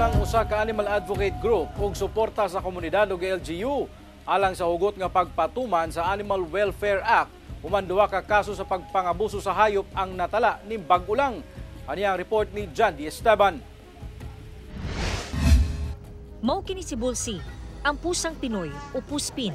ang usa ka animal advocate group ug suporta sa komunidad ug LGU alang sa hugot nga pagpatuman sa Animal Welfare Act. Human duha ka kaso sa pagpangabuso sa hayop ang natala ni Bag-ulang. Ani ang report ni John D. Esteban. Mao kini si Bulsi, ang pusang Pinoy o puspin.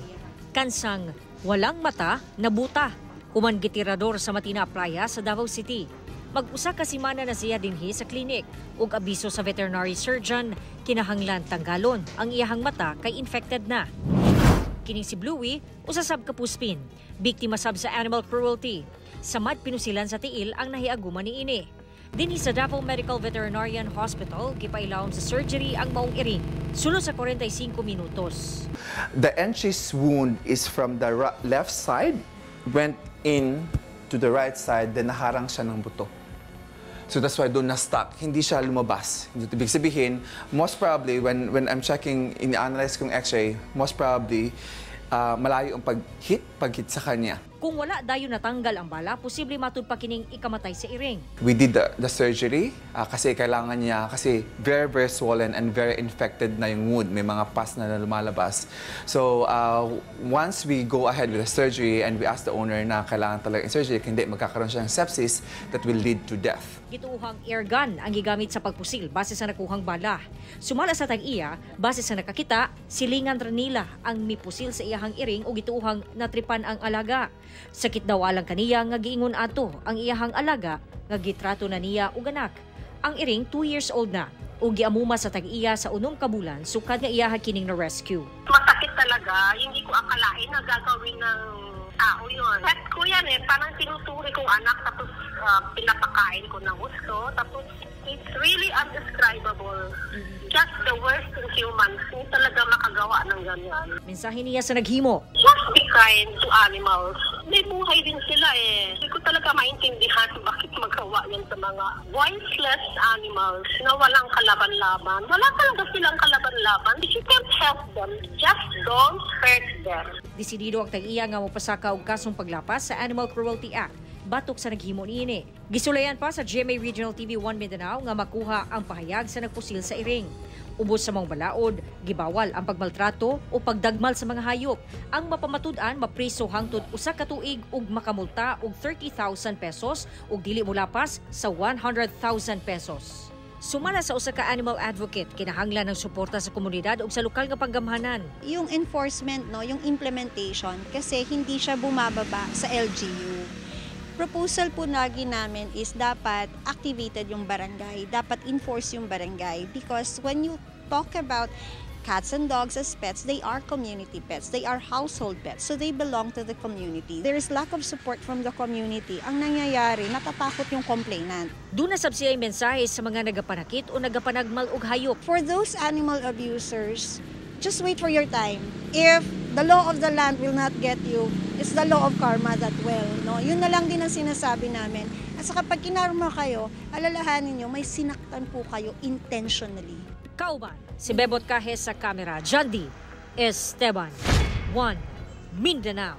Kansang walang mata na buta. Human gitirador sa Matina Playa sa Davao City. Mag-usa ka semana na siya dinhi sa klinik ug abiso sa veterinary surgeon kinahanglan tanggalon ang iyahang mata kay infected na. Kining si Bluey usasab ka puspin, biktima sab sa animal cruelty. Samad pinusilan sa tiil ang nahiaguman niini. Dinhi sa Davao Medical Veterinarian Hospital gipailawom sa surgery ang maong iring. Sulod sa 45 minutos. The entry's wound is from the left side, went in to the right side, then naharang siya ng buto. So that's why doon na-stuck. Hindi siya lumabas. Ibig sabihin, most probably, when I'm checking, in-analyze kong x-ray, most probably, malayo ang pag-hit sa kanya. Kung wala dayon natanggal ang bala, posible matud pa kining ikamatay sa iring. We did the surgery kasi kailangan niya, kasi very, very swollen and very infected na yung wound. May mga pus na lumalabas. So once we go ahead with the surgery and we ask the owner na kailangan talaga yung surgery, hindi magkakaroon siya ng sepsis that will lead to death. Gituuhang air gun ang gigamit sa pagpusil base sa nakuhang bala. Sumala sa tag-iya, base sa nakakita, silingan ra nila ang mipusil sa iyahang iring o gituuhang natripan ang alaga. Sakit daw alang kaniya nga giingon ato ang iyahang alaga nga gitrato na niya og anak. Ang iring 2 years old na ug giamuma sa tag-iya sa unom ka bulan sukad nga iyaha kining na rescue. Masakit talaga, hindi ko akalain na gagawin ng tao yun. Pet ko yan parang tinuturi kong anak tapos pinapakain ko ng gusto. Tapos it's really undescribable. Just the worst in humans. Hindi talaga makagawa ng ganyan. Mensahe niya sa naghimo. Just be kind to animals. May buhay din sila Hindi ko talaga maintindihan bakit magawa yan sa mga voiceless animals na walang kalaban-laban. Wala talaga silang kalaban-laban. If you can't help them, just don't hurt them. Desidido ang tag-iya nga mopasaka og kasong paglapas sa Animal Cruelty Act. Batok sa naghimo niini. Gisulayan pa sa GMA Regional TV 1 Mindanao nga makuha ang pahayag sa nagpusil sa iring. Ubos sa mga balaod, gibawal ang pagmaltrato o pagdagmal sa mga hayop. Ang mapamatud-an mapriso hangtod usa ka tuig ug makamulta og 30,000 pesos ug dili molapas sa 100,000 pesos. Sumala sa usa ka animal advocate, kinahanglan ng suporta sa komunidad ug sa lokal nga panggamhanan. Yung enforcement, yung implementation, kasi hindi siya bumababa sa LGU. Proposal po lagi namin is dapat activated yung barangay, dapat enforce yung barangay because when you talk about cats and dogs as pets, they are community pets, they are household pets, so they belong to the community. There is lack of support from the community. Ang nangyayari, natatakot yung complainant. Doon na sabsiyay mensahe sa mga nagapanakit o nagapanagmal og hayop. For those animal abusers, just wait for your time. If the law of the land will not get you, it's the law of karma that will. No? Yun na lang din ang sinasabi namin. At saka pag kinarma kayo, alalahanin nyo, may sinaktan po kayo intentionally. Kauban, si Bebot Kahes sa kamera, John D. Esteban, 1 Mindanao.